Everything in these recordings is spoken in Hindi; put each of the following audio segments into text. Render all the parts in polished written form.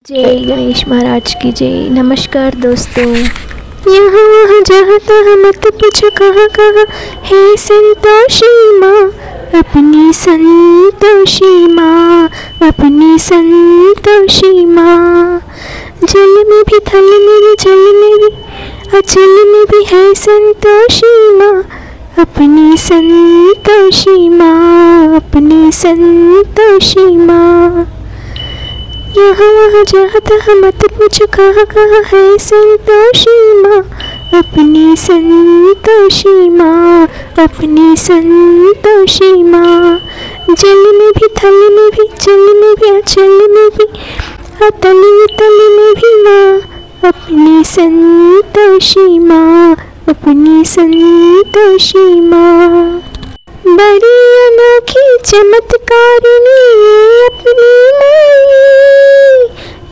जय गणेश महाराज की जय। नमस्कार दोस्तों। यहाँ वहाँ जहाँ तहाँ मत पूछो कहाँ कहाँ है संतोषी माँ, अपनी संतोषी माँ, अपनी संतोषी माँ। जल में भी थल में भी जल में भी अचल में भी है संतोषी माँ, अपनी संतोषी माँ, अपनी संतोषी माँ। यहाँ वहाँ जहाँ तहाँ मत पूछो कहाँ कहाँ है संतोषी माँ, अपनी संतोषी माँ, अपनी संतोषी माँ। जल में भी थल में भी जल में भी अचल में भी अतल तल में भी माँ, अपनी संतोषी माँ, अपनी संतोषी माँ। बड़ी अनोखी चमत्कारिणी ये अपनी माई,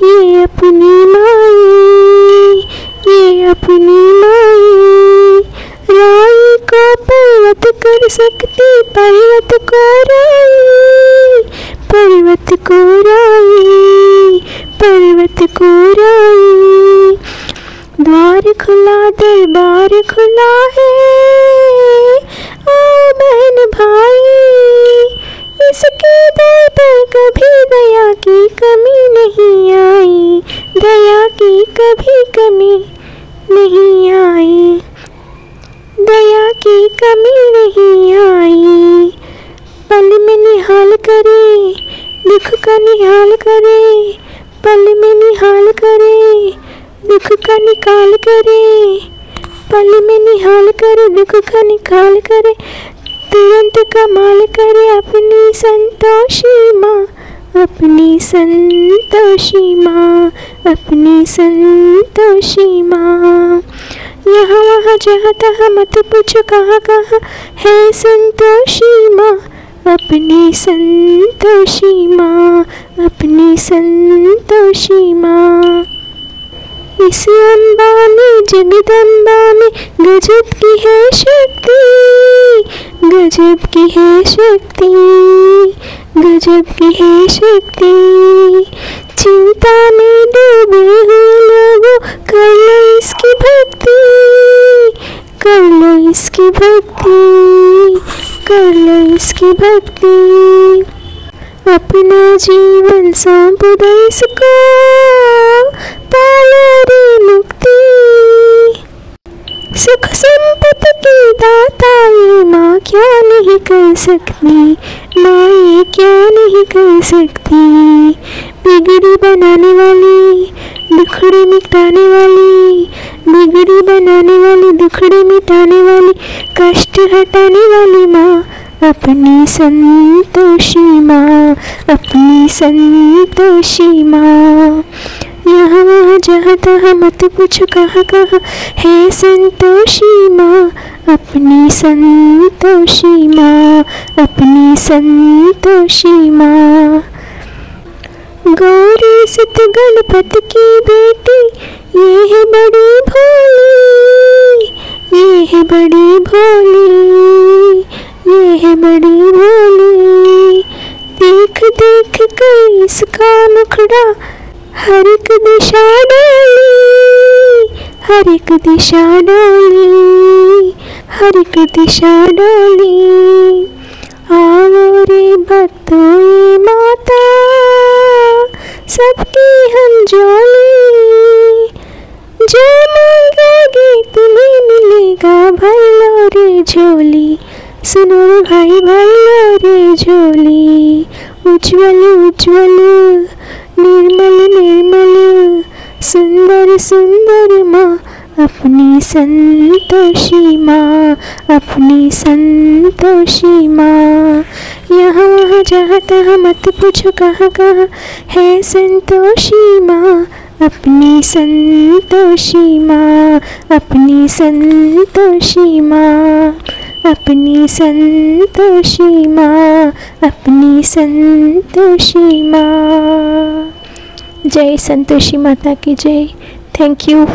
ये अपनी माई, ये अपनी माई। राई को पर्वत कर सकती, पर्वत को राई, पर्वत को राई, पर्वत को राई। द्वार खुला दरबार खुला है, ओ बहन भाई, इसके दर पर कभी दया की कमी नहीं आई, दया की कभी कमी नहीं आई, दया की कमी नहीं आई। पल में निहाल करे, दुख का निहाल करे, पल में निहाल करे, दुख का निकाल करे, पल में निहाल करे, दुख का निकाल करे, तुरंत कमाल करे, अपनी संतोषी माँ, अपनी संतोषी माँ, अपनी संतोषी माँ। यहाँ वहाँ जहाँ तहाँ मत पूछो कहाँ कहाँ है संतोषी माँ, अपनी संतोषी माँ, अपनी संतोषी माँ। इस अम्बा में जगदम्बा में गजब की है शक्ति, गजब की है शक्ति, गजब की है शक्ति। चिंता में डूबे हुए लोगों कर लो इसकी भक्ति, कर लो इसकी भक्ति, कर लो इसकी भक्ति। अपना जीवन सौंप दो इसको, पालो रे मुक्ति। सुख संपत्ति की दाता ये माँ क्या नहीं कर सकती, माँ ये क्या नहीं कर सकती। बिगड़ी बनाने वाली, दुखड़े मिटाने वाली, बिगड़ी बनाने वाली, दुखड़े मिटाने वाली, कष्ट हटाने वाली माँ, अपनी संतोषी माँ, अपनी संतोषी माँ। यहाँ वहाँ जहाँ तहाँ मत पूछो कहाँ कहाँ है संतोषी माँ, अपनी संतोषी माँ, अपनी संतोषी माँ। गौरी सत गणपति की बेटी ये है बड़ी भोली, ये है बड़ी भोली, ये है बड़ी भोली। देख देख कर इसका मुखड़ा हर एक दिशा डोली, हर एक दिशा डोली, हर एक दिशा डोली। आओ रे भक्तों ये माता सबकी हम जोली, जो मांगोगे तुम्हें मिलेगा, भर लो रे झोली। सुनो भाई भर लो रे झोली। उज्ज्वल उज्ज्वल निर्मल निर्मल सुंदर सुंदर माँ, अपनी संतोषी माँ, अपनी संतोषी माँ। यहाँ वहाँ जहाँ तहाँ मत पूछो कहाँ कहाँ है संतोषी माँ, अपनी संतोषी माँ, अपनी संतोषी माँ, अपनी संतोषी माँ, अपनी संतोषी माँ। जय संतोषी माता की जय। Thank you.